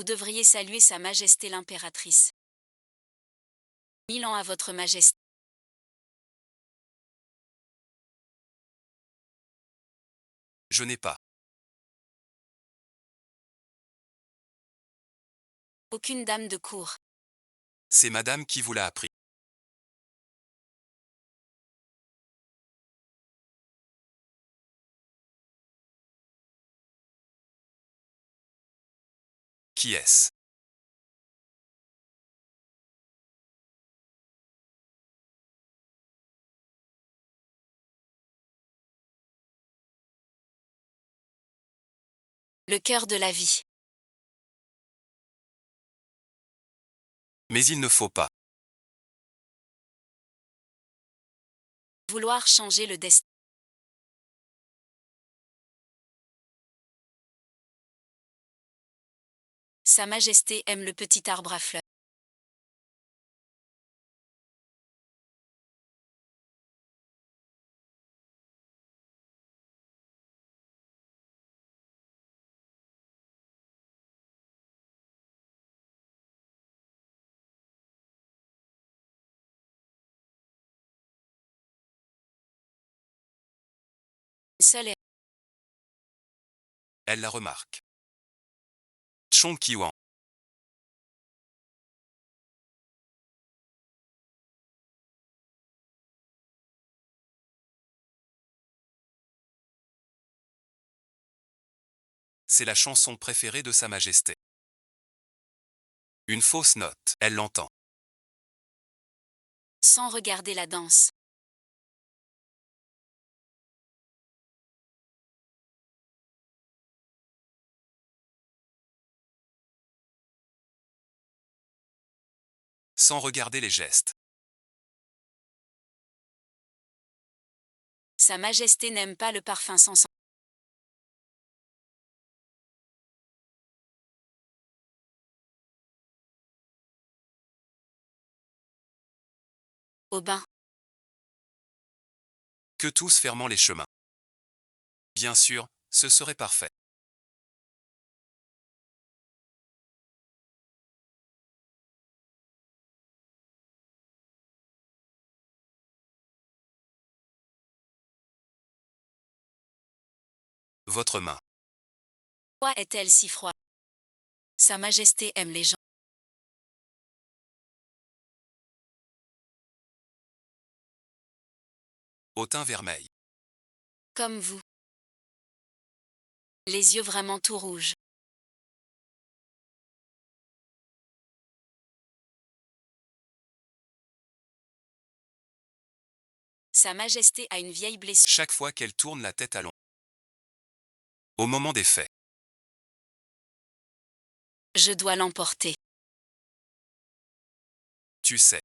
Vous devriez saluer Sa Majesté l'impératrice. 1000 ans à votre majesté. Je n'ai pas. Aucune dame de cour. C'est madame qui vous l'a appris. Qui est-ce? Le cœur de la vie. Mais il ne faut pas. Vouloir changer le destin. Sa Majesté aime le petit arbre à fleurs. Seul est. Elle la remarque. Chong Kiwan. C'est la chanson préférée de Sa Majesté. Une fausse note, elle l'entend. Sans regarder la danse. Sans regarder les gestes. Sa Majesté n'aime pas le parfum sans. Au bain. Que tous fermant les chemins. Bien sûr, ce serait parfait. Votre main. Pourquoi est-elle si froide? Sa Majesté aime les gens. Au teint vermeil. Comme vous. Les yeux vraiment tout rouges. Sa Majesté a une vieille blessure. Chaque fois qu'elle tourne la tête à l'ombre. Au moment des faits. Je dois l'emporter. Tu sais.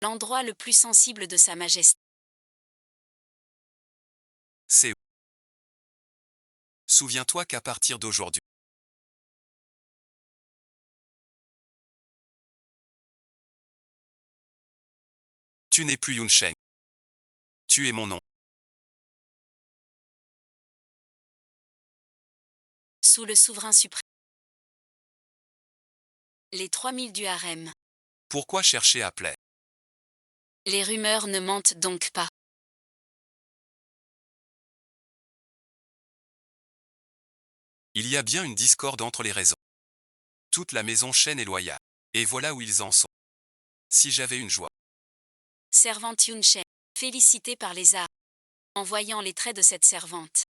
L'endroit le plus sensible de Sa Majesté. C'est où? Souviens-toi qu'à partir d'aujourd'hui. Tu n'es plus Yun Sheng. Tu es mon nom. Sous le souverain suprême. Les 3000 du harem. Pourquoi chercher à plaire? Les rumeurs ne mentent donc pas. Il y a bien une discorde entre les raisons. Toute la maison Shen est loyale. Et voilà où ils en sont. Si j'avais une joie. Servante Yun Shen. Félicitée par les arts. En voyant les traits de cette servante.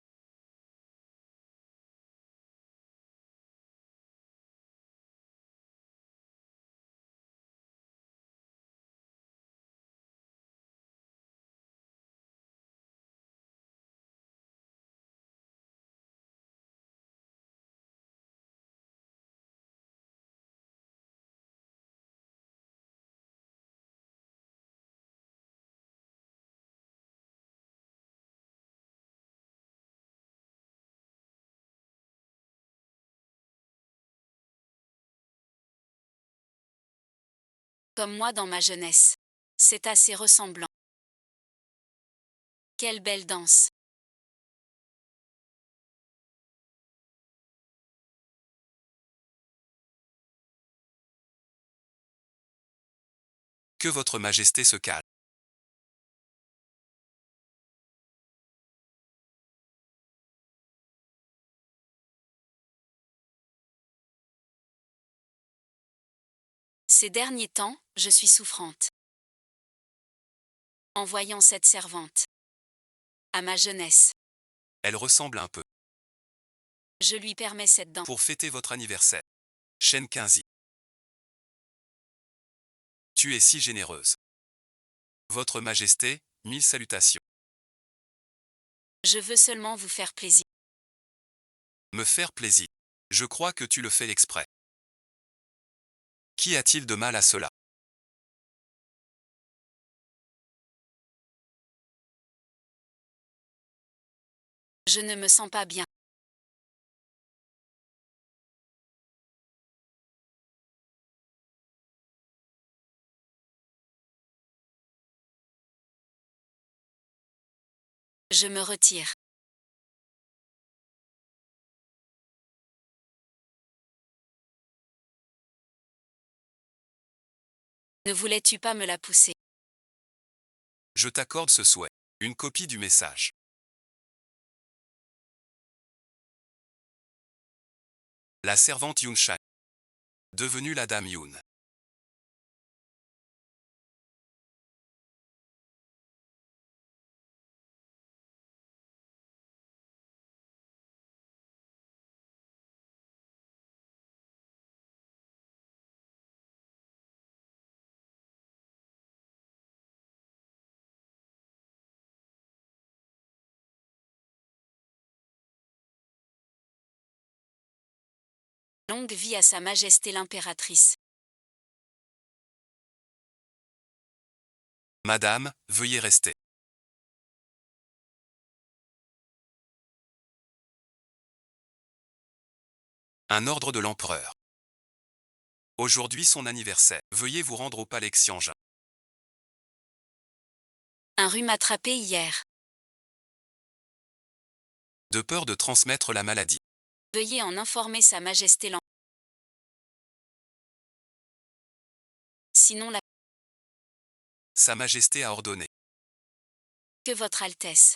Comme moi dans ma jeunesse. C'est assez ressemblant. Quelle belle danse. Que votre majesté se calme. Ces derniers temps, je suis souffrante. En voyant cette servante. À ma jeunesse. Elle ressemble un peu. Je lui permets cette danse. Pour fêter votre anniversaire. Shen Kinzi. Tu es si généreuse. Votre majesté, 1000 salutations. Je veux seulement vous faire plaisir. Me faire plaisir. Je crois que tu le fais exprès. Qu'y a-t-il de mal à cela? Je ne me sens pas bien. Je me retire. Ne voulais-tu pas me la pousser? Je t'accorde ce souhait. Une copie du message. La servante Yun Shan. Devenue la dame Yun. Longue vie à Sa Majesté l'impératrice. Madame, veuillez rester. Un ordre de l'empereur. Aujourd'hui son anniversaire. Veuillez vous rendre au palais Xianjin. Un rhume attrapé hier. De peur de transmettre la maladie. Veuillez en informer Sa Majesté l'empereur. Sinon la... Sa Majesté a ordonné. Que Votre Altesse.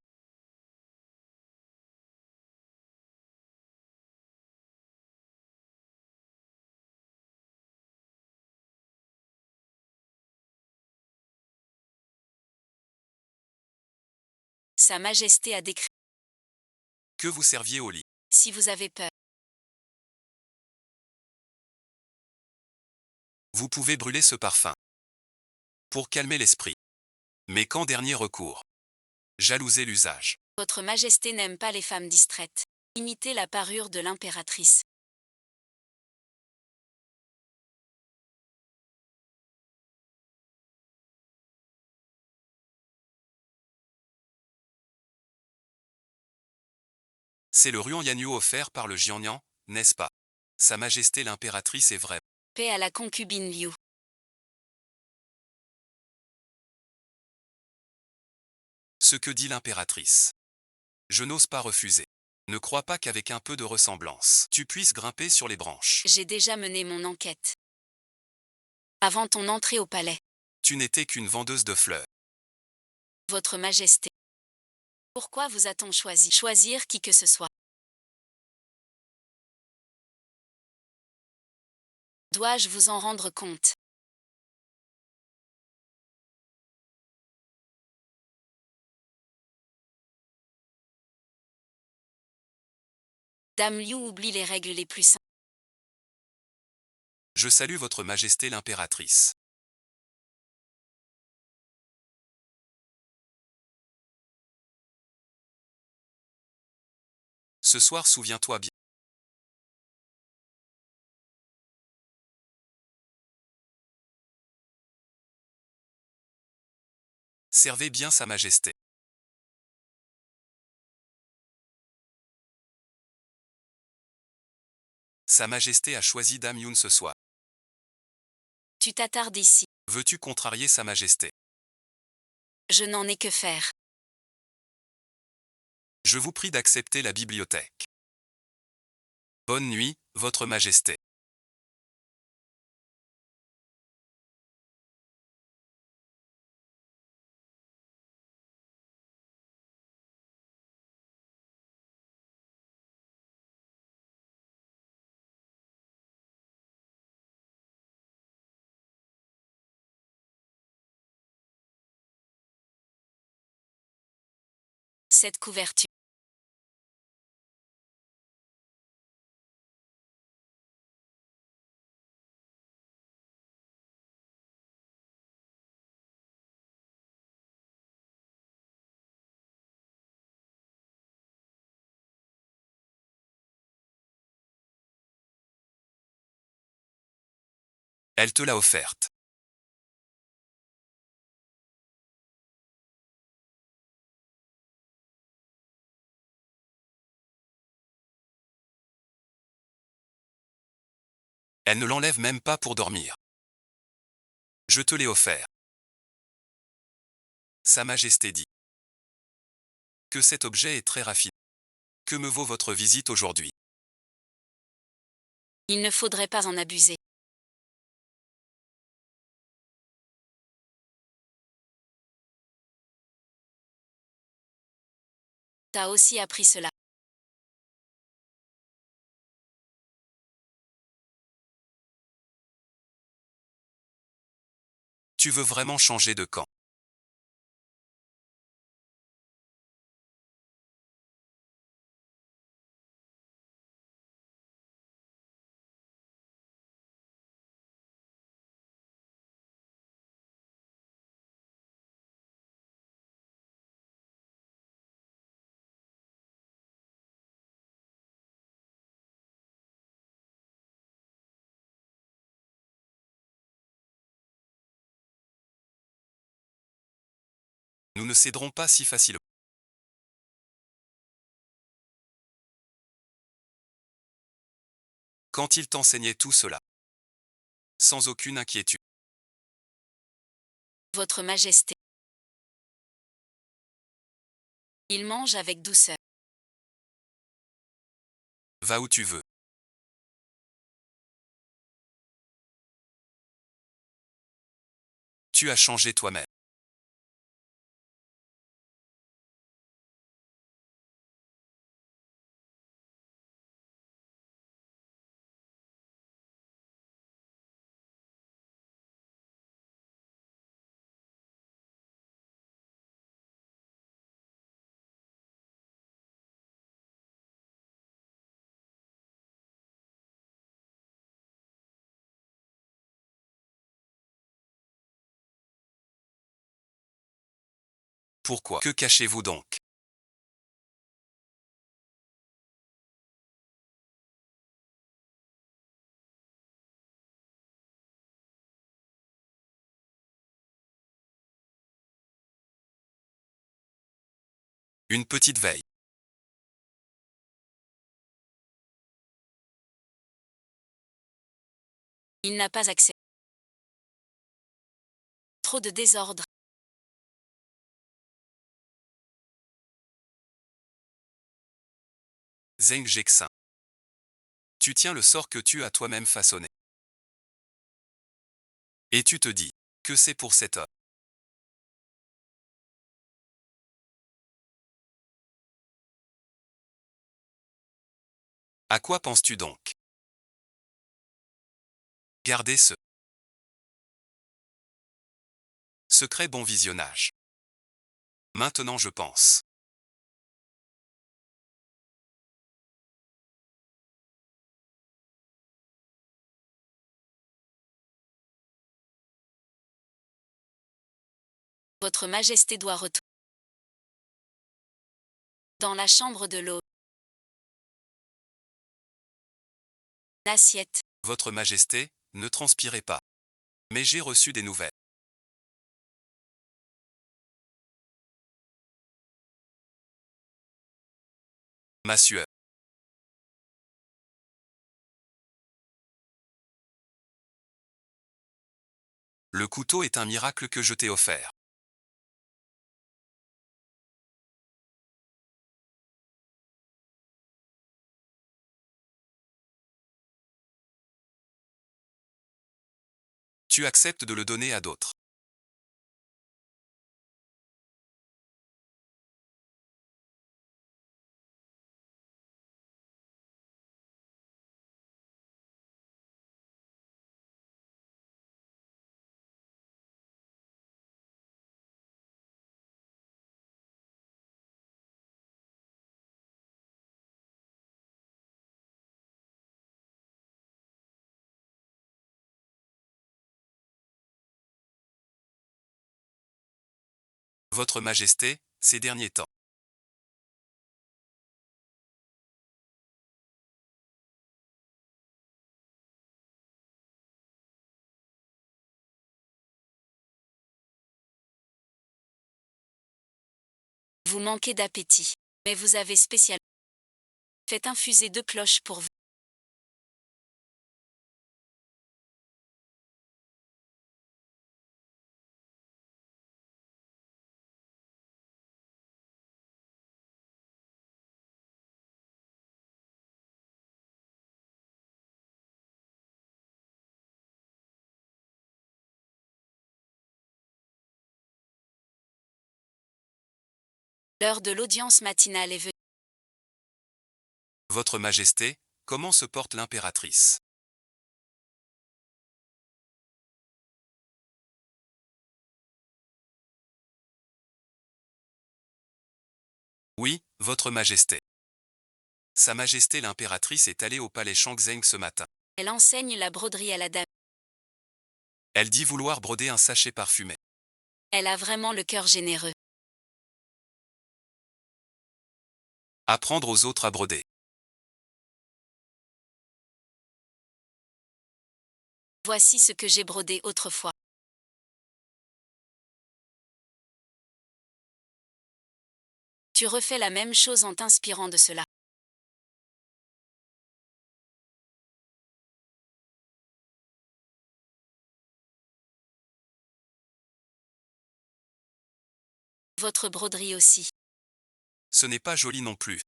Sa Majesté a décrété. Que vous serviez au lit. Si vous avez peur. Vous pouvez brûler ce parfum. Pour calmer l'esprit. Mais qu'en dernier recours. Jalouser l'usage. Votre Majesté n'aime pas les femmes distraites. Imitez la parure de l'impératrice. C'est le ruan Yanyu offert par le Jiannian, n'est-ce pas? Sa Majesté l'impératrice est vraie. Paix à la concubine Liu. Ce que dit l'impératrice. Je n'ose pas refuser. Ne crois pas qu'avec un peu de ressemblance, tu puisses grimper sur les branches. J'ai déjà mené mon enquête. Avant ton entrée au palais. Tu n'étais qu'une vendeuse de fleurs. Votre Majesté. Pourquoi vous a-t-on choisi? Choisir qui que ce soit. Dois-je vous en rendre compte? Dame Liu oublie les règles les plus simples. Je salue votre Majesté l'impératrice. Ce soir souviens-toi bien. Servez bien Sa Majesté. Sa Majesté a choisi Dame Yun ce soir. Tu t'attardes ici. Veux-tu contrarier Sa Majesté? Je n'en ai que faire. Je vous prie d'accepter la bibliothèque. Bonne nuit, Votre Majesté. Cette couverture. Elle te l'a offerte. Elle ne l'enlève même pas pour dormir. Je te l'ai offert. Sa Majesté dit que cet objet est très raffiné. Que me vaut votre visite aujourd'hui? Il ne faudrait pas en abuser. T'as aussi appris cela. Tu veux vraiment changer de camp? Nous ne céderons pas si facilement. Quand il t'enseignait tout cela, sans aucune inquiétude. Votre Majesté. Il mange avec douceur. Va où tu veux. Tu as changé toi-même. Pourquoi? Que cachez-vous donc? Une petite veille. Il n'a pas accès. Trop de désordre. Zheng Jexin. Tu tiens le sort que tu as toi-même façonné. Et tu te dis que c'est pour cet homme. À quoi penses-tu donc? Gardez ce secret bon visionnage. Maintenant je pense. Votre Majesté doit retourner dans la chambre de l'eau. L'assiette. Votre Majesté, ne transpirez pas. Mais j'ai reçu des nouvelles. Ma sueur. Le couteau est un miracle que je t'ai offert. Tu acceptes de le donner à d'autres. Votre Majesté, ces derniers temps. Vous manquez d'appétit. Mais vous avez spécial. Faites infuser 2 cloches pour vous. L'heure de l'audience matinale est venue. Votre Majesté, comment se porte l'impératrice? Oui, Votre Majesté. Sa Majesté l'impératrice est allée au palais Shangzheng ce matin. Elle enseigne la broderie à la dame. Elle dit vouloir broder un sachet parfumé. Elle a vraiment le cœur généreux. Apprendre aux autres à broder. Voici ce que j'ai brodé autrefois. Tu refais la même chose en t'inspirant de cela. Votre broderie aussi. Ce n'est pas joli non plus.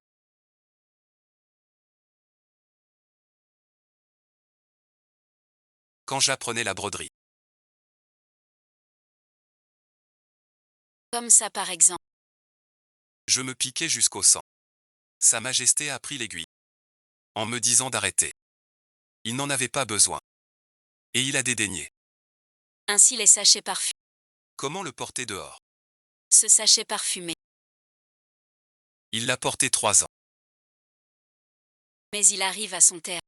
Quand j'apprenais la broderie. Comme ça par exemple. Je me piquais jusqu'au sang. Sa Majesté a pris l'aiguille. En me disant d'arrêter. Il n'en avait pas besoin. Et il a dédaigné. Ainsi les sachets parfumés. Comment le porter dehors? Ce sachet parfumé. Il l'a porté 3 ans. Mais il arrive à son terme.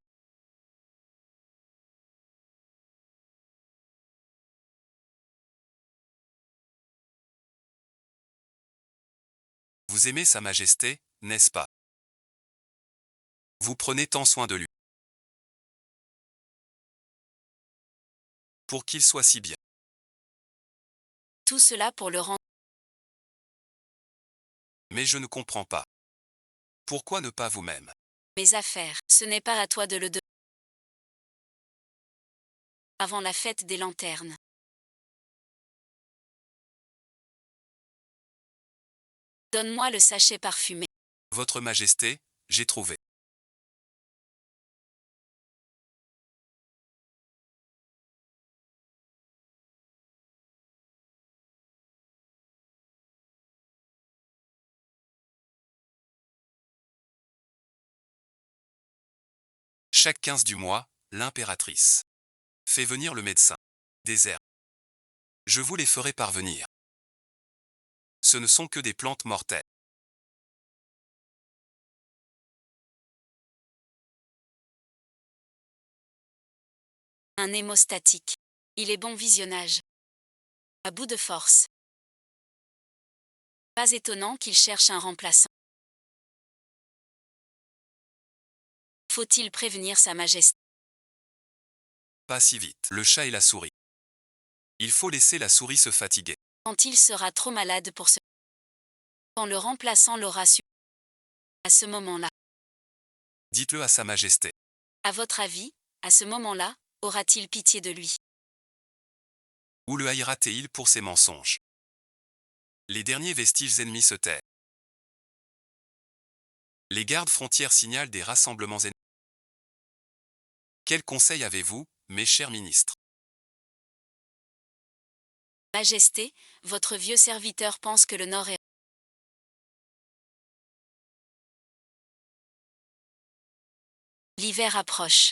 Vous aimez Sa Majesté, n'est-ce pas? Vous prenez tant soin de lui. Pour qu'il soit si bien. Tout cela pour le rendre. Mais je ne comprends pas. Pourquoi ne pas vous-même? Mes affaires, ce n'est pas à toi de le donner. Avant la fête des lanternes. Donne-moi le sachet parfumé. Votre Majesté, j'ai trouvé. Chaque 15 du mois, l'impératrice fait venir le médecin. Des herbes. Je vous les ferai parvenir. Ce ne sont que des plantes mortelles. Un hémostatique. Il est bon visionnage. À bout de force. Pas étonnant qu'il cherche un remplaçant. Faut-il prévenir Sa Majesté? Pas si vite. Le chat et la souris. Il faut laisser la souris se fatiguer. Quand il sera trop malade pour se... Quand le remplaçant l'aura su. À ce moment-là. Dites-le à Sa Majesté. À votre avis, à ce moment-là, aura-t-il pitié de lui? Ou le haïra-t-il pour ses mensonges? Les derniers vestiges ennemis se taisent. Les gardes frontières signalent des rassemblements ennemis. Quels conseils avez-vous, mes chers ministres? Majesté, votre vieux serviteur pense que le Nord est... L'hiver approche.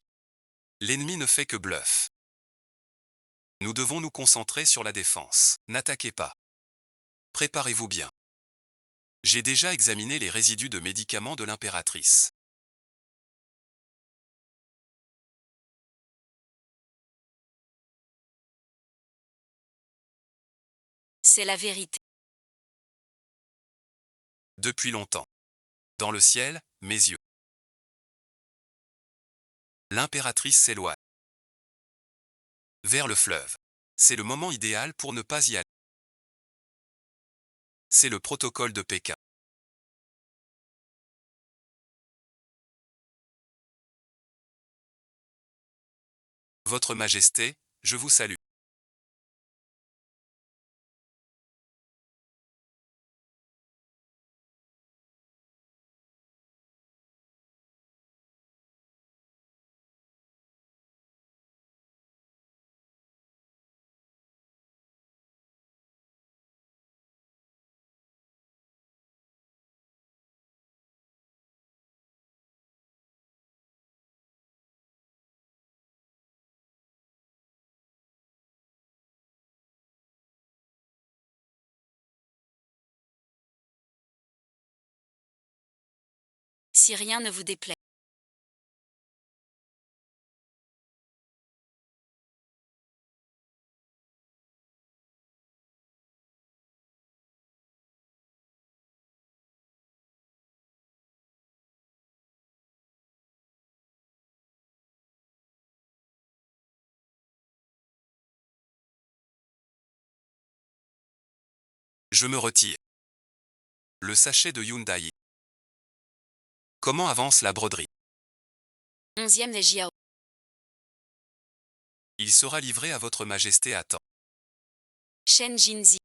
L'ennemi ne fait que bluff. Nous devons nous concentrer sur la défense. N'attaquez pas. Préparez-vous bien. J'ai déjà examiné les résidus de médicaments de l'impératrice. C'est la vérité. Depuis longtemps. Dans le ciel, mes yeux. L'impératrice s'éloigne. Vers le fleuve. C'est le moment idéal pour ne pas y aller. C'est le protocole de Pékin. Votre Majesté, je vous salue. Si rien ne vous déplaît. Je me retire. Le sachet de Hyundai. Comment avance la broderie? 11e des Jiao. Il sera livré à votre Majesté à temps. Shen Jinzi.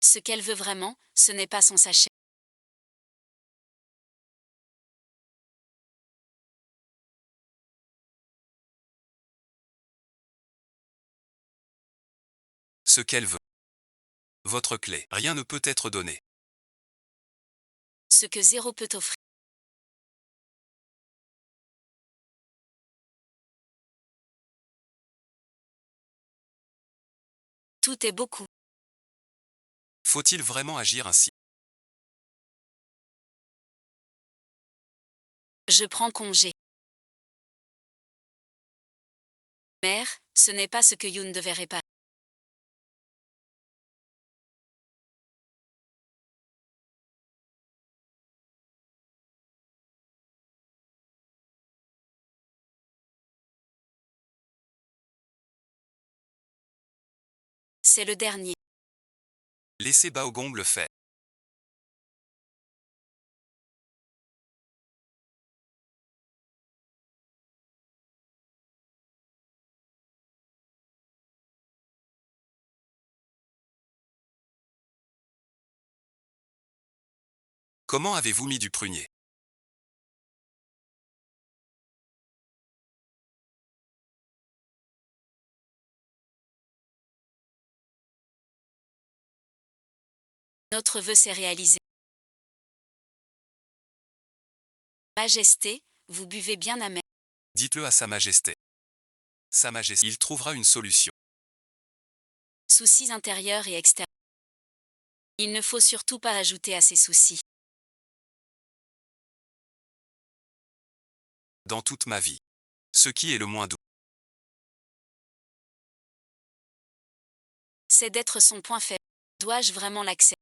Ce qu'elle veut vraiment, ce n'est pas son sachet. Ce qu'elle veut. Votre clé. Rien ne peut être donné. Ce que zéro peut offrir. Tout est beaucoup. Faut-il vraiment agir ainsi? Je prends congé. Mère, ce n'est pas ce que Yoon devait réparer. C'est le dernier. Laissez Baogong le faire. Comment avez-vous mis du prunier? Notre vœu s'est réalisé. Majesté, vous buvez bien amer. Dites-le à Sa Majesté. Sa Majesté, il trouvera une solution. Soucis intérieurs et extérieurs. Il ne faut surtout pas ajouter à ces soucis. Dans toute ma vie. Ce qui est le moins doux. C'est d'être son point faible. Dois-je vraiment l'accepter?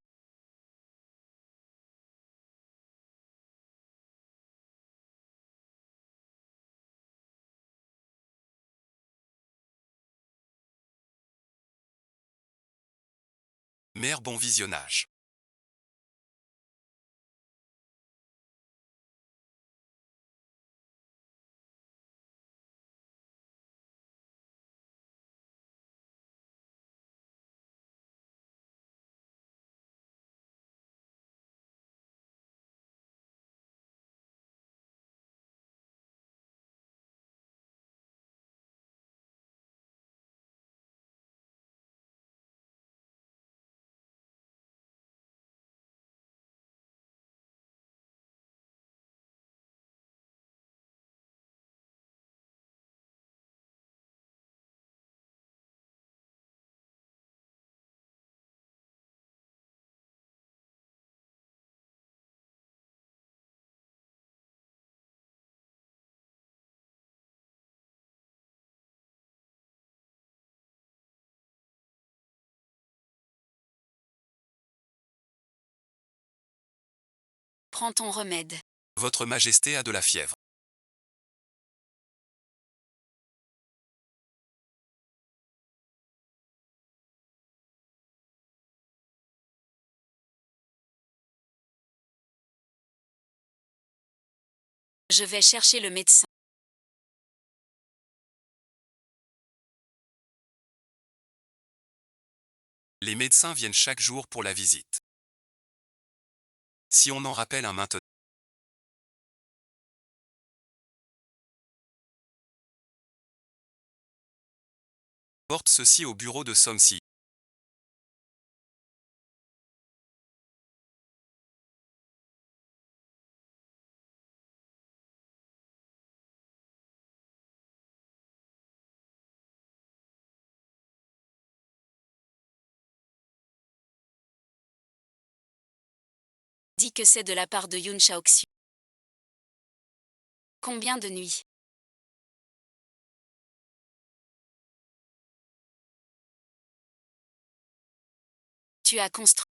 Mère, bon visionnage. Prends ton remède. Votre Majesté a de la fièvre. Je vais chercher le médecin. Les médecins viennent chaque jour pour la visite. Si on en rappelle un maintenant, porte ceci au bureau de Somsy. Dis que c'est de la part de Yoon Shaoxiu. Combien de nuits? Tu as construit.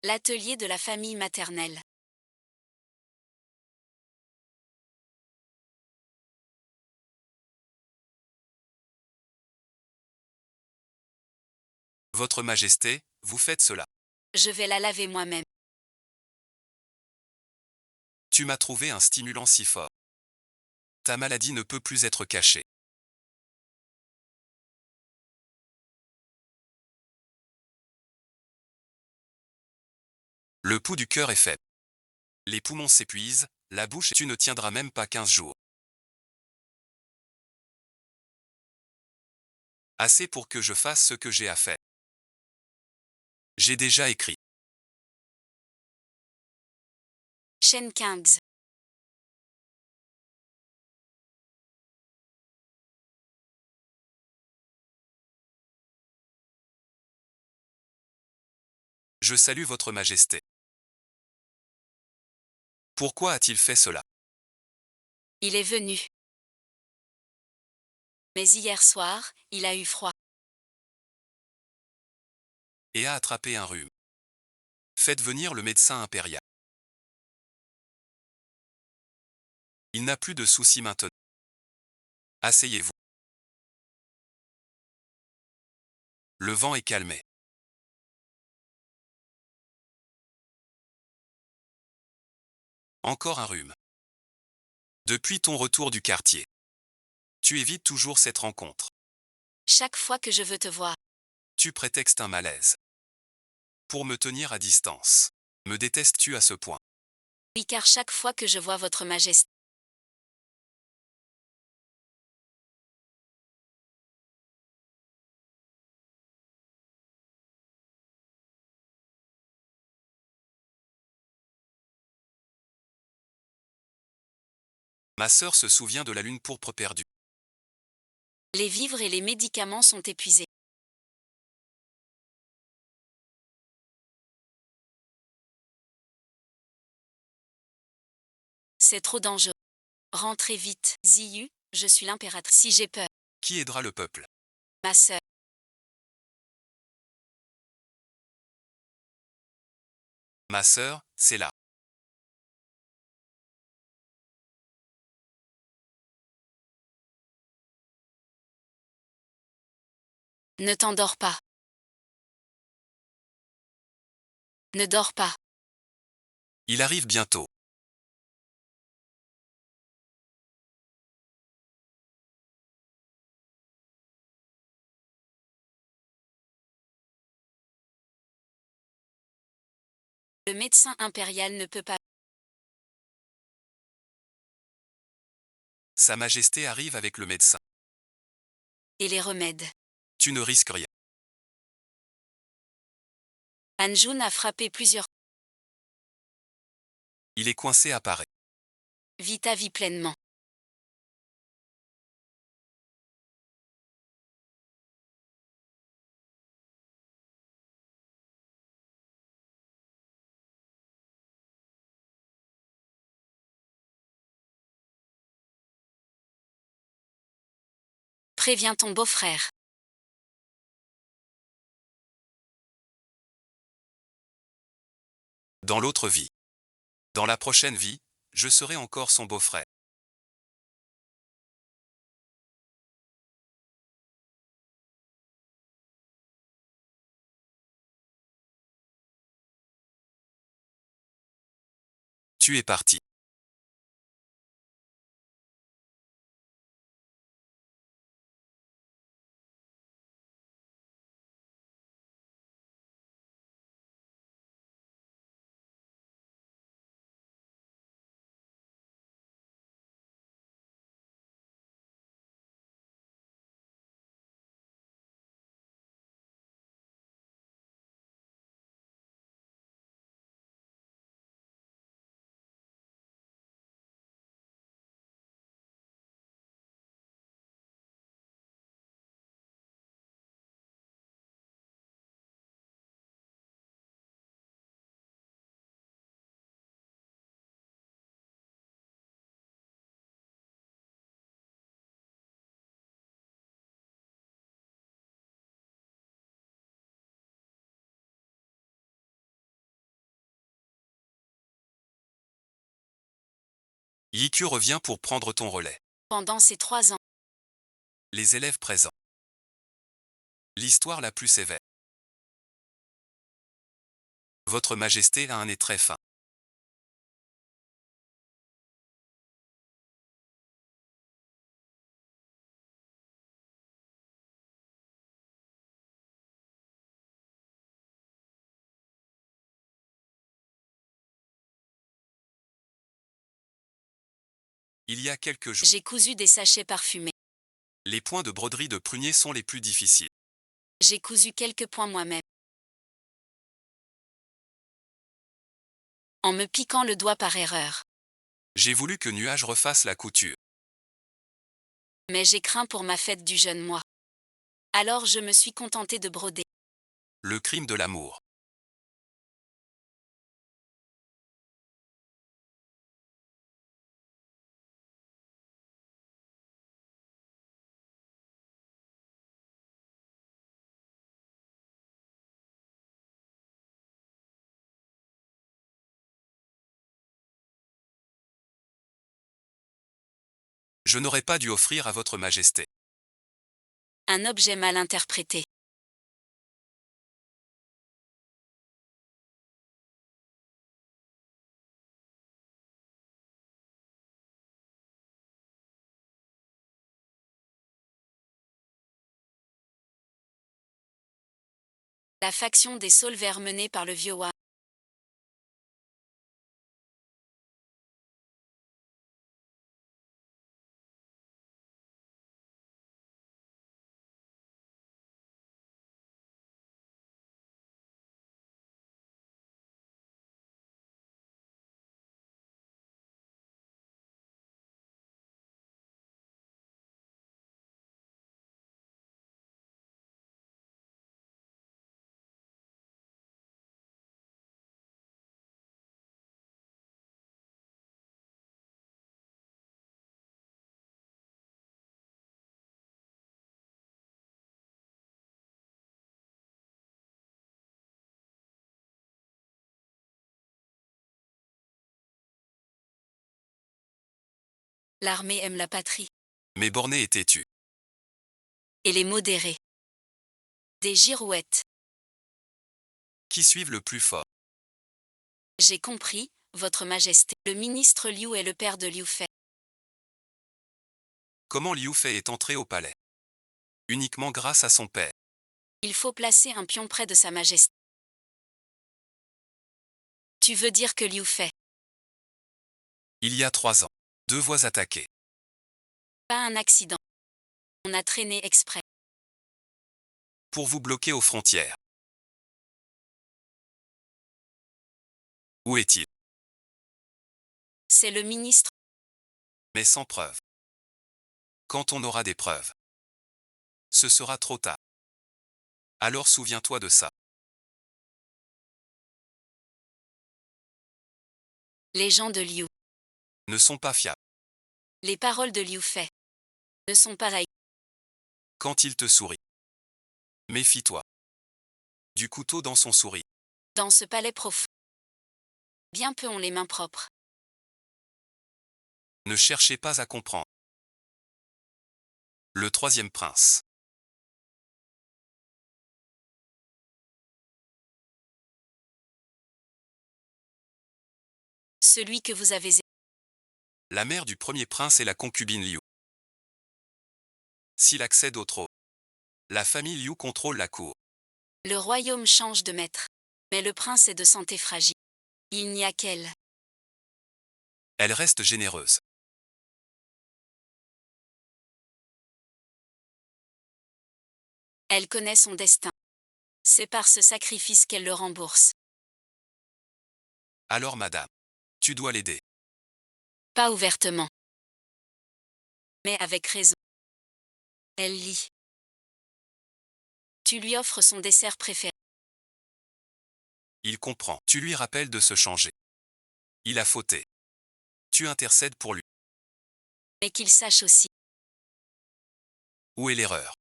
L'atelier de la famille maternelle. Votre Majesté, vous faites cela. Je vais la laver moi-même. Tu m'as trouvé un stimulant si fort. Ta maladie ne peut plus être cachée. Le pouls du cœur est faible. Les poumons s'épuisent, la bouche, tu ne tiendras même pas 15 jours. Assez pour que je fasse ce que j'ai à faire. J'ai déjà écrit. Shen Kings. Je salue votre Majesté. Pourquoi a-t-il fait cela? Il est venu. Mais hier soir, il a eu froid. Et a attrapé un rhume. Faites venir le médecin impérial. Il n'a plus de soucis maintenant. Asseyez-vous. Le vent est calmé. Encore un rhume. Depuis ton retour du quartier. Tu évites toujours cette rencontre. Chaque fois que je veux te voir. Tu prétextes un malaise. Pour me tenir à distance. Me détestes-tu à ce point? Oui, car chaque fois que je vois votre majesté. Ma sœur se souvient de la lune pourpre perdue. Les vivres et les médicaments sont épuisés. C'est trop dangereux. Rentrez vite, Ziyu, je suis l'impératrice. Si j'ai peur. Qui aidera le peuple? Ma sœur. Ma sœur, c'est là. Ne t'endors pas. Ne dors pas. Il arrive bientôt. Le médecin impérial ne peut pas. Sa Majesté arrive avec le médecin. Et les remèdes. Tu ne risques rien. Anjun a frappé plusieurs. Il est coincé à Paris. Vita vit pleinement. Préviens ton beau-frère. Dans l'autre vie. Dans la prochaine vie, je serai encore son beau-frère. Tu es parti. Yiku revient pour prendre ton relais. Pendant ces 3 ans, Les élèves présents. L'histoire la plus sévère. Votre Majesté a un nez très fin. Il y a quelques jours, j'ai cousu des sachets parfumés. les points de broderie de prunier sont les plus difficiles. J'ai cousu quelques points moi-même. En me piquant le doigt par erreur. J'ai voulu que Nuage refasse la couture. Mais j'ai craint pour ma fête du jeune moi. Alors je me suis contentée de broder. Le crime de l'amour. Je n'aurais pas dû offrir à votre Majesté. Un objet mal interprété. La faction des Saulvers menée par le vieux Wa. L'armée aime la patrie. Mais borné et têtu. Et les modérés. Des girouettes. Qui suivent le plus fort. J'ai compris, votre Majesté. Le ministre Liu est le père de Liu Fei. Comment Liu Fei est entré au palais? Uniquement grâce à son père. Il faut placer un pion près de sa Majesté. Tu veux dire que Liu Fei. Il y a 3 ans. 2 voix attaquées. Pas un accident. On a traîné exprès. pour vous bloquer aux frontières. Où est-il? C'est le ministre. Mais sans preuve. Quand on aura des preuves, ce sera trop tard. Alors souviens-toi de ça. Les gens de Liu. Ne sont pas fiables. Les paroles de Liu Fei ne sont pas laïques. Quand il te sourit, méfie-toi. Du couteau dans son sourire. Dans ce palais profond, bien peu ont les mains propres. Ne cherchez pas à comprendre. Le troisième prince. Celui que vous avez aimé. La mère du premier prince est la concubine Liu. S'il accède au trône, la famille Liu contrôle la cour. Le royaume change de maître. Mais le prince est de santé fragile. Il n'y a qu'elle. Elle reste généreuse. Elle connaît son destin. C'est par ce sacrifice qu'elle le rembourse. Alors madame, tu dois l'aider. Pas ouvertement. Mais avec raison. Elle lit. Tu lui offres son dessert préféré. Il comprend. Tu lui rappelles de se changer. Il a fauté. Tu intercèdes pour lui. Mais qu'il sache aussi. Où est l'erreur?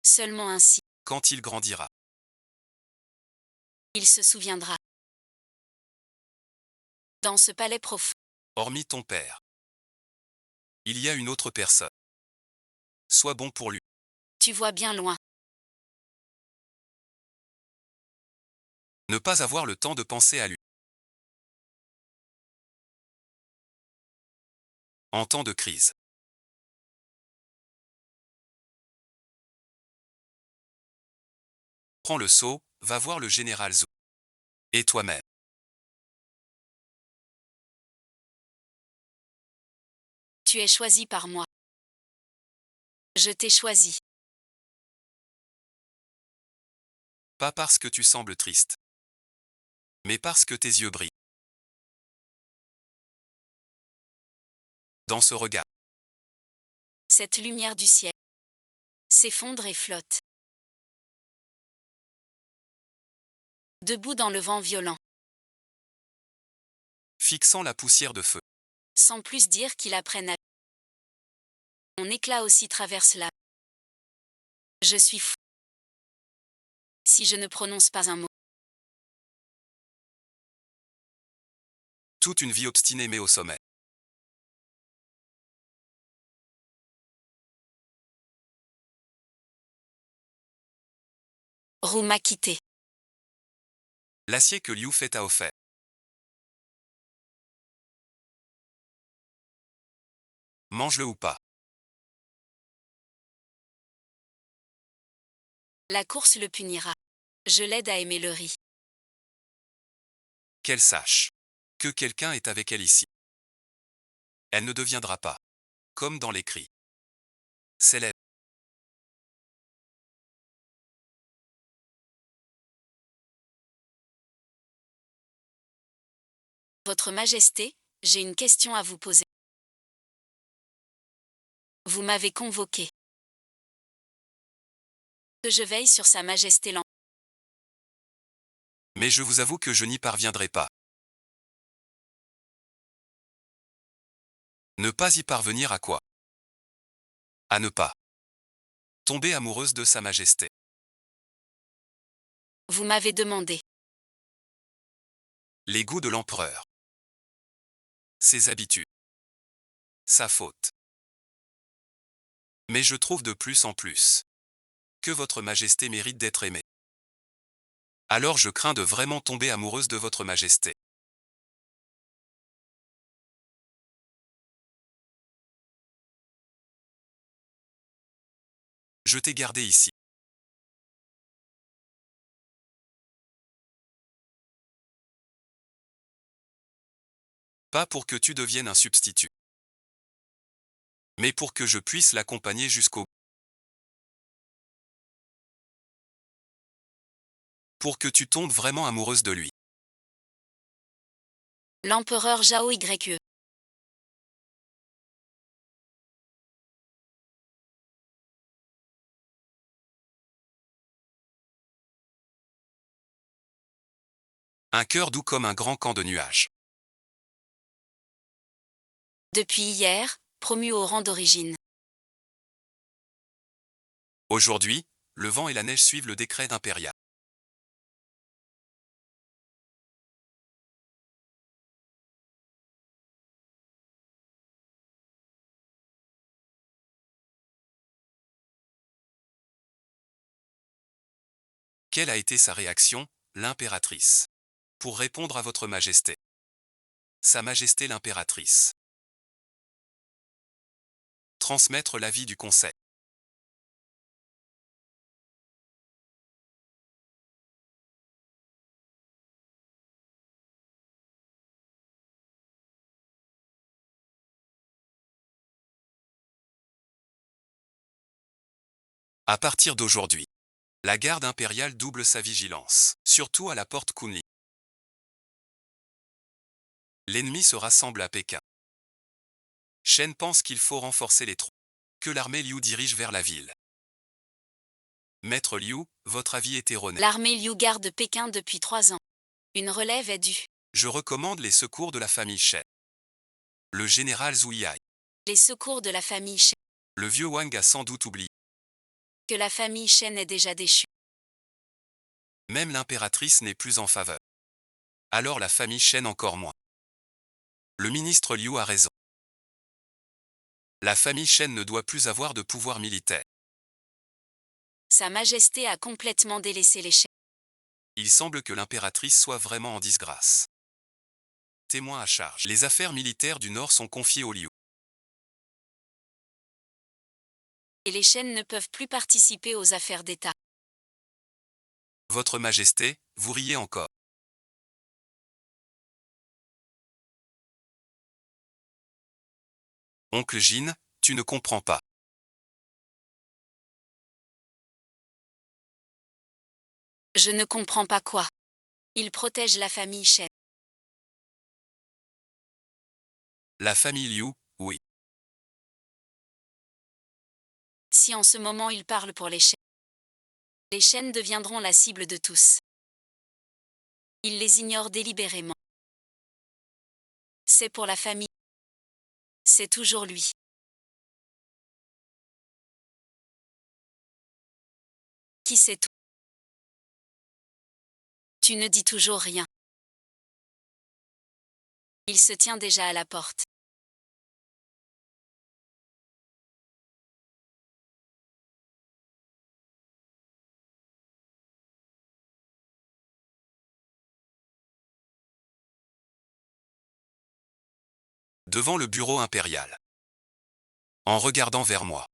Seulement ainsi, Quand il grandira, il se souviendra. Dans ce palais profond, hormis ton père, il y a une autre personne. Sois bon pour lui. tu vois bien loin. Ne pas avoir le temps de penser à lui. En temps de crise. Prends le seau, va voir le général Zhou. Et toi-même. Tu es choisi par moi. Je t'ai choisi. Pas parce que tu sembles triste, mais parce que tes yeux brillent. Dans ce regard, Cette lumière du ciel s'effondre et flotte. Debout dans le vent violent, fixant la poussière de feu, sans plus dire qu'il apprenne à... Mon éclat aussi traverse la... Je suis fou. Si je ne prononce pas un mot. toute une vie obstinée mais au sommet. Roux m'a quitté. L'acier que Liu Fei t'a offert. Mange-le ou pas. La course le punira. Je l'aide à aimer le riz. Qu'elle sache que quelqu'un est avec elle ici. Elle ne deviendra pas, comme dans les cris, célèbre. Votre Majesté, j'ai une question à vous poser. Vous m'avez convoqué. Que je veille sur Sa Majesté l'Empereur. Mais je vous avoue que je n'y parviendrai pas. Ne pas y parvenir à quoi? À ne pas tomber amoureuse de Sa Majesté. Vous m'avez demandé. Les goûts de l'empereur. Ses habitudes. Sa faute. Mais je trouve de plus en plus que votre Majesté mérite d'être aimée. Alors je crains de vraiment tomber amoureuse de votre Majesté. Je t'ai gardé ici. Pas pour que tu deviennes un substitut, mais pour que je puisse l'accompagner jusqu'au bout. pour que tu tombes vraiment amoureuse de lui. L'empereur Zhao Ye. Un cœur doux comme un grand camp de nuages. Depuis hier, promu au rang d'origine. Aujourd'hui, le vent et la neige suivent le décret d'impérial. Quelle a été sa réaction, l'impératrice? Pour répondre à votre majesté. Sa majesté l'impératrice. Transmettre l'avis du conseil. À partir d'aujourd'hui, la garde impériale double sa vigilance, surtout à la porte Kunli. L'ennemi se rassemble à Pékin. Shen pense qu'il faut renforcer les troupes, que l'armée Liu dirige vers la ville. Maître Liu, votre avis est erroné. L'armée Liu garde Pékin depuis 3 ans. Une relève est due. Je recommande les secours de la famille Shen. Le général Zhu Yai. Les secours de la famille Shen. Le vieux Wang a sans doute oublié. Que la famille Shen est déjà déchue. Même l'impératrice n'est plus en faveur. Alors la famille Shen encore moins. Le ministre Liu a raison. La famille Shen ne doit plus avoir de pouvoir militaire. Sa Majesté a complètement délaissé les Shen. Il semble que l'impératrice soit vraiment en disgrâce. Témoin à charge. Les affaires militaires du Nord sont confiées au Liu. Et les Shen ne peuvent plus participer aux affaires d'État. Votre Majesté, vous riez encore. Oncle Jin, tu ne comprends pas. Je ne comprends pas quoi. Il protège la famille Shen. La famille Liu, oui. Si en ce moment il parle pour les Shen deviendront la cible de tous. Il les ignore délibérément. C'est pour la famille. C'est toujours lui. Qui sait tout? Tu ne dis toujours rien. Il se tient déjà à la porte. Devant le bureau impérial. En regardant vers moi.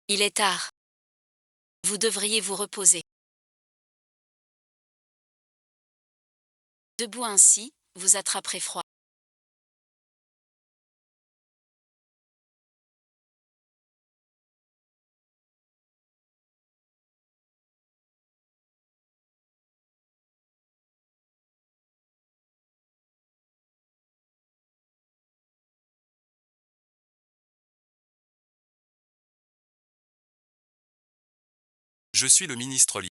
Il est tard. Vous devriez vous reposer. Debout ainsi, vous attraperez froid. Je suis le ministre Liu.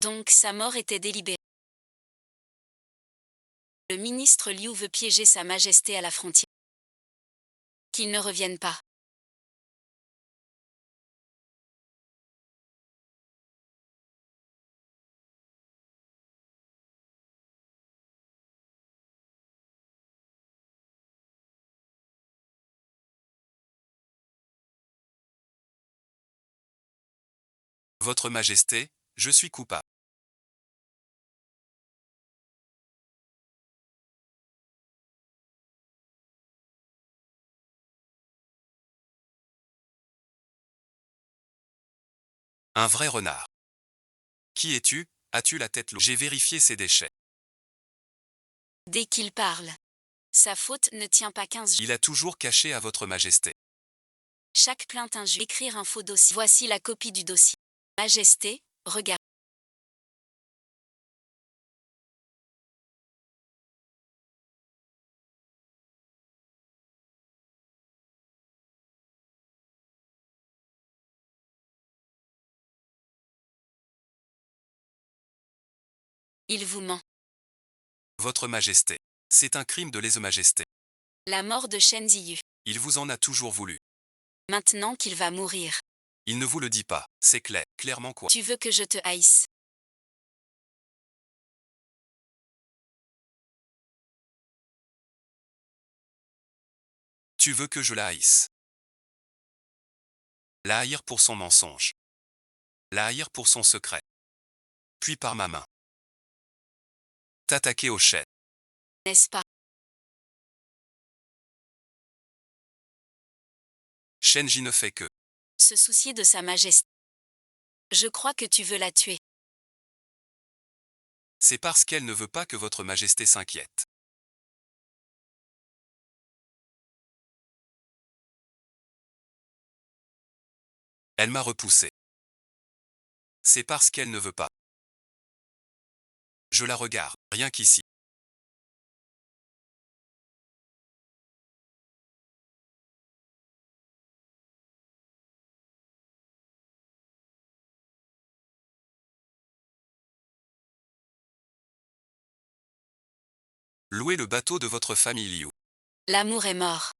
Donc sa mort était délibérée. Le ministre Liu veut piéger sa Majesté à la frontière. Qu'il ne revienne pas. Votre Majesté, je suis coupable. Un vrai renard. Qui es-tu? As-tu la tête lourde? J'ai vérifié ses déchets. Dès qu'il parle. Sa faute ne tient pas 15 jours. Il a toujours caché à votre Majesté. Chaque plainte injure. Écrire un faux dossier. Voici la copie du dossier. Majesté, regarde. Il vous ment. Votre Majesté. C'est un crime de lèse-majesté. La mort de Shen Ziyu. Il vous en a toujours voulu. Maintenant qu'il va mourir. Il ne vous le dit pas, c'est clair. Clairement quoi? Tu veux que je te haïsse. Tu veux que je la haïsse. La haïr pour son mensonge. La haïr pour son secret. Puis par ma main. T'attaquer au chêne. N'est-ce pas? Shenji ne fait que. Se soucier de sa majesté. Je crois que tu veux la tuer. C'est parce qu'elle ne veut pas que votre Majesté s'inquiète. Elle m'a repoussé. C'est parce qu'elle ne veut pas. Je la regarde, rien qu'ici. Louez le bateau de votre famille Liu. L'amour est mort.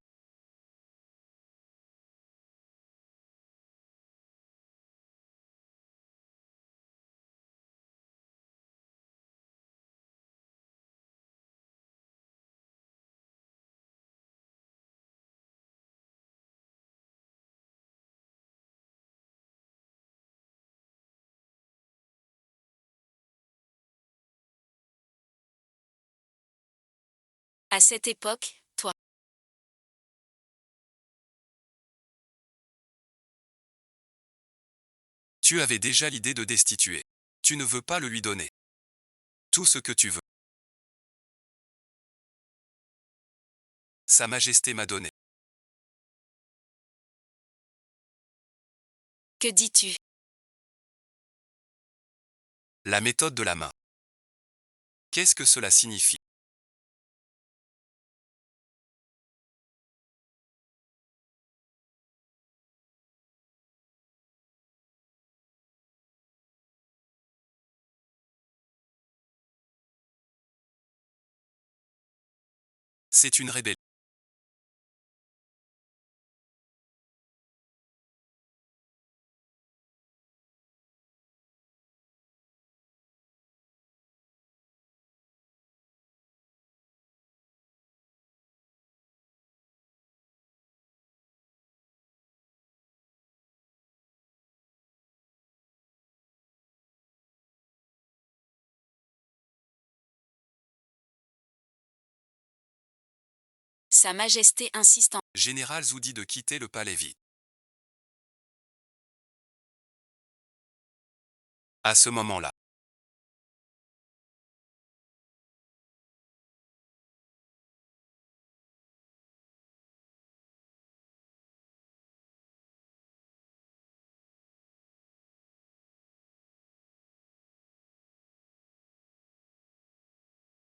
À cette époque, toi. Tu avais déjà l'idée de destituer. Tu ne veux pas le lui donner. Tout ce que tu veux. Sa Majesté m'a donné. Que dis-tu? La méthode de la main. Qu'est-ce que cela signifie? C'est une rébellion. Sa majesté insiste en... Général Zhu dit de quitter le palais vite. À ce moment-là.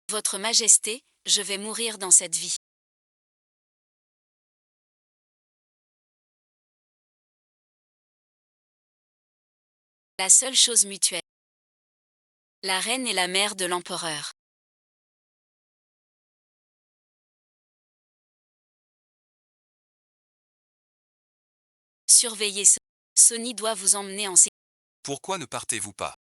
Votre majesté, je vais mourir dans cette vie. La seule chose mutuelle. La reine est la mère de l'empereur. Surveillez ce. Sony doit vous emmener en sécurité. Pourquoi ne partez-vous pas?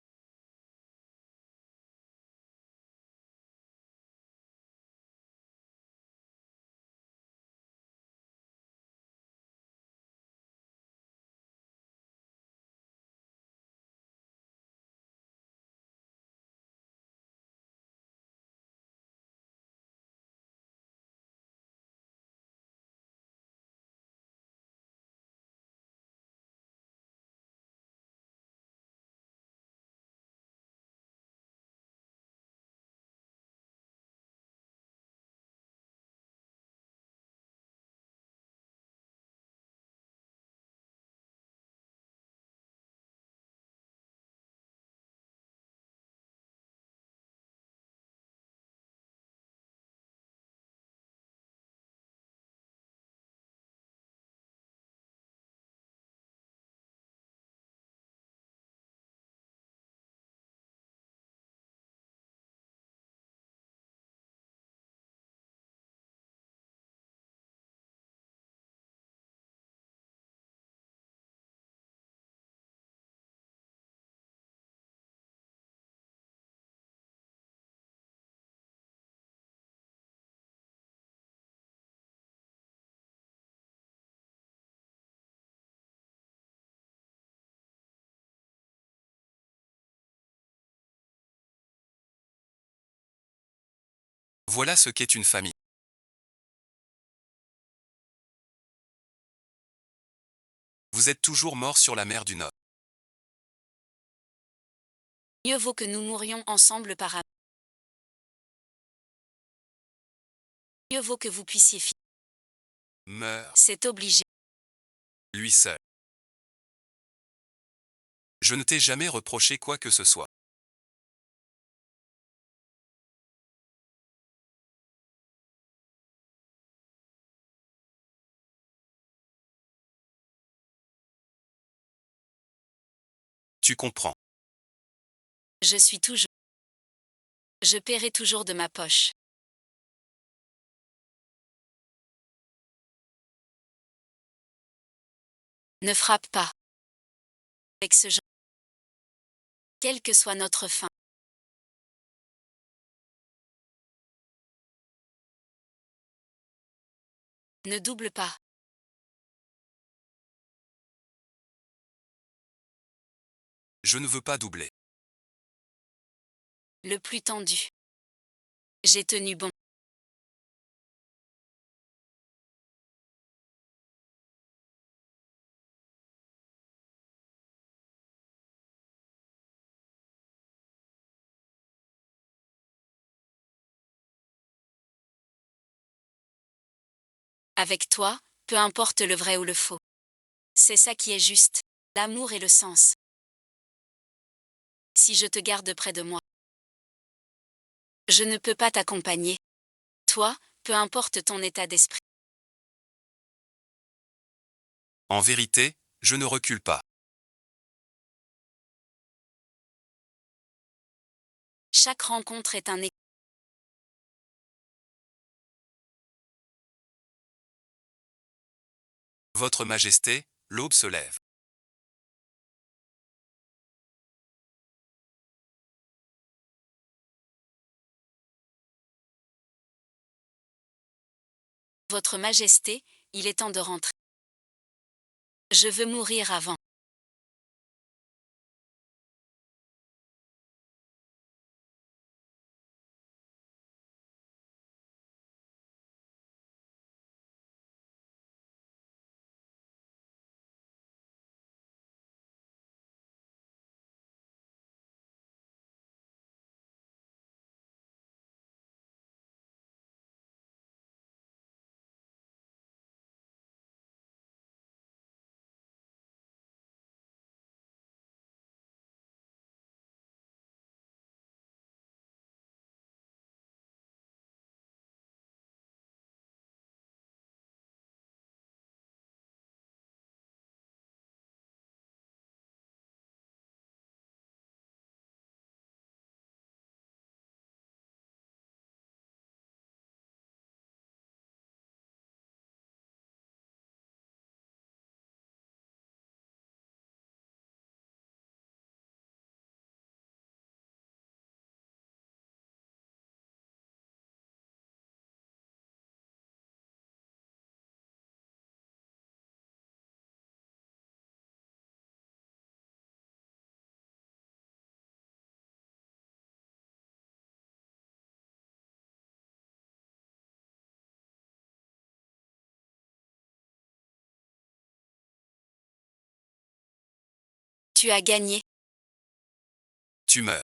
Voilà ce qu'est une famille. Vous êtes toujours mort sur la mer du Nord. Mieux vaut que nous mourions ensemble par amour. Mieux vaut que vous puissiez finir. Meurt, C'est obligé. lui seul. Je ne t'ai jamais reproché quoi que ce soit. Tu comprends. Je suis toujours. Je paierai toujours de ma poche. Ne frappe pas. Avec ce genre. Quelle que soit notre fin. Ne double pas. Je ne veux pas doubler. Le plus tendu. J'ai tenu bon. Avec toi, peu importe le vrai ou le faux. C'est ça qui est juste. L'amour et le sens. Si je te garde près de moi, je ne peux pas t'accompagner. Toi, peu importe ton état d'esprit. En vérité, je ne recule pas. Chaque rencontre est un écho. Votre Majesté, l'aube se lève. Votre Majesté, il est temps de rentrer. Je veux mourir avant. Tu as gagné. Tu meurs.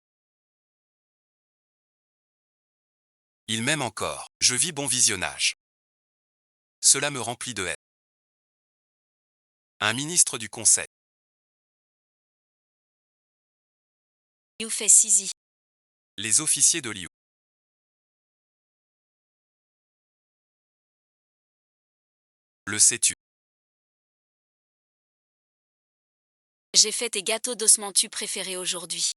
Il m'aime encore. Je vis bon visionnage. Cela me remplit de haine. Un ministre du Conseil. Liu fait Sisi. Les officiers de Liu. Le sais-tu. J'ai fait tes gâteaux d'osmantu préférés aujourd'hui.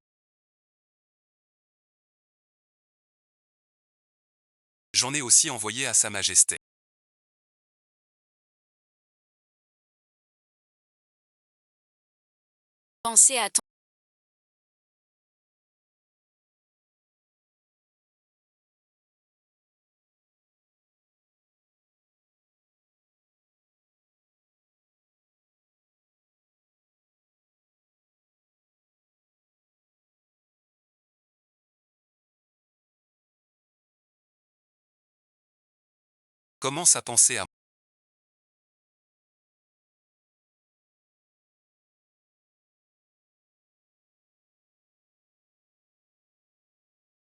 J'en ai aussi envoyé à Sa Majesté. Pensez à ton Commence à penser à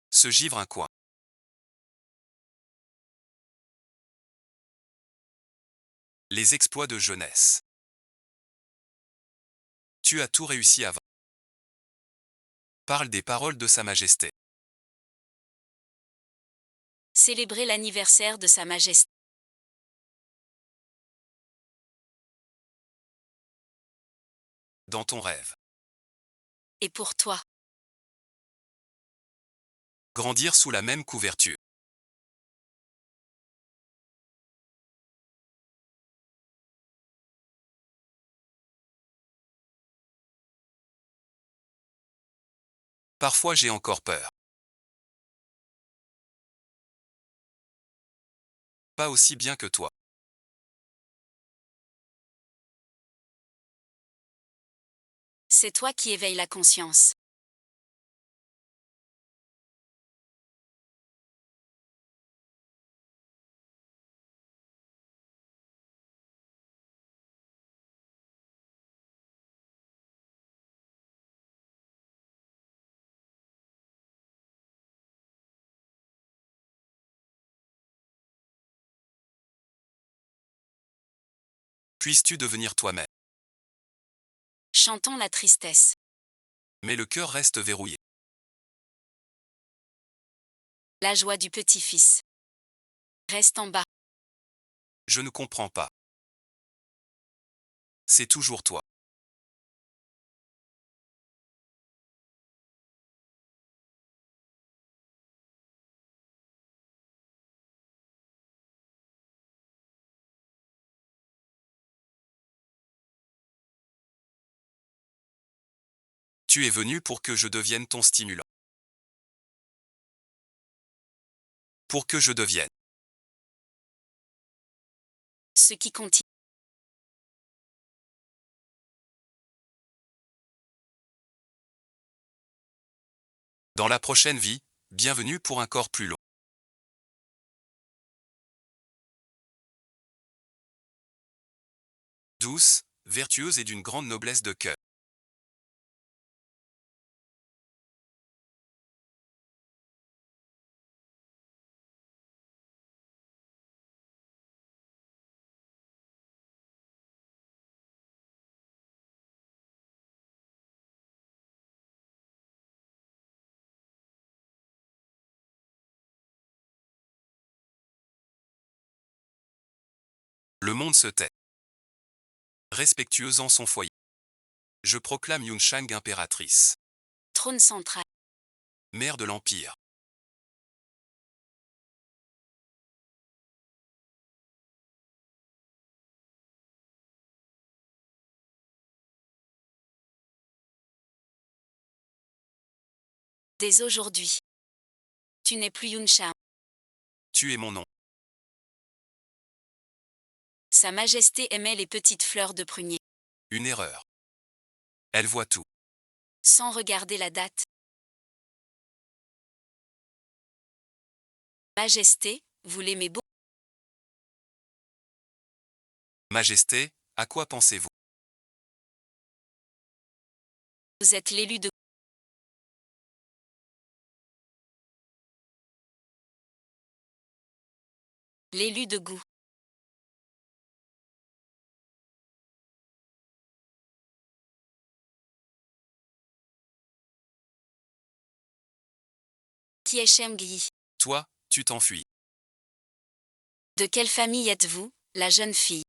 se givre un coin. Les exploits de jeunesse. Tu as tout réussi avant. Parle des paroles de Sa Majesté. Célébrer l'anniversaire de Sa Majesté. Dans ton rêve. Et pour toi. Grandir sous la même couverture. Parfois j'ai encore peur. Pas aussi bien que toi. C'est toi qui éveilles la conscience. Puisses-tu devenir toi-même. Chantons la tristesse. Mais le cœur reste verrouillé. La joie du petit-fils. Reste en bas. Je ne comprends pas. C'est toujours toi. Tu es venu pour que je devienne ton stimulant. Pour que je devienne. Ce qui continue. Dans la prochaine vie, bienvenue pour un corps plus long. Douce, vertueuse et d'une grande noblesse de cœur. Le monde se tait. Respectueuse en son foyer. Je proclame Yunshang impératrice. Trône central. Mère de l'Empire. Dès aujourd'hui. Tu n'es plus Yunsha. Tu es mon nom. Sa Majesté aimait les petites fleurs de prunier. Une erreur. Elle voit tout. Sans regarder la date. Majesté, vous l'aimez beaucoup. Majesté, à quoi pensez-vous? Vous êtes l'élu de... L'élu de goût. Qui est Shemgyi? Toi, tu t'enfuis. De quelle famille êtes-vous, la jeune fille?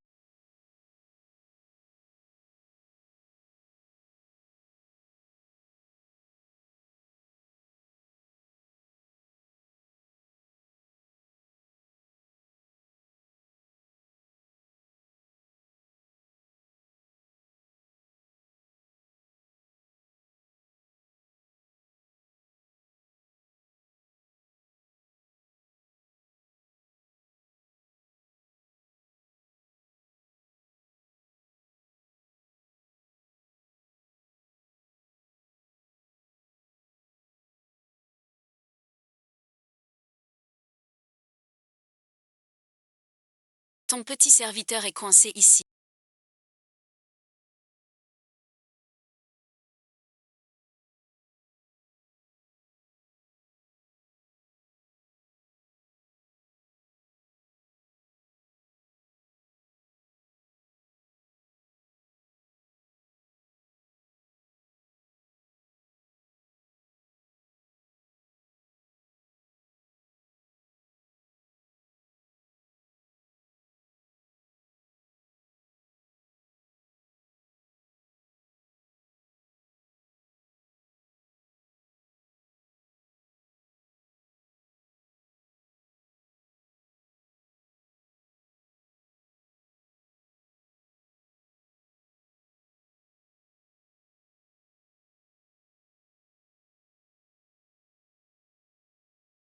Ton petit serviteur est coincé ici.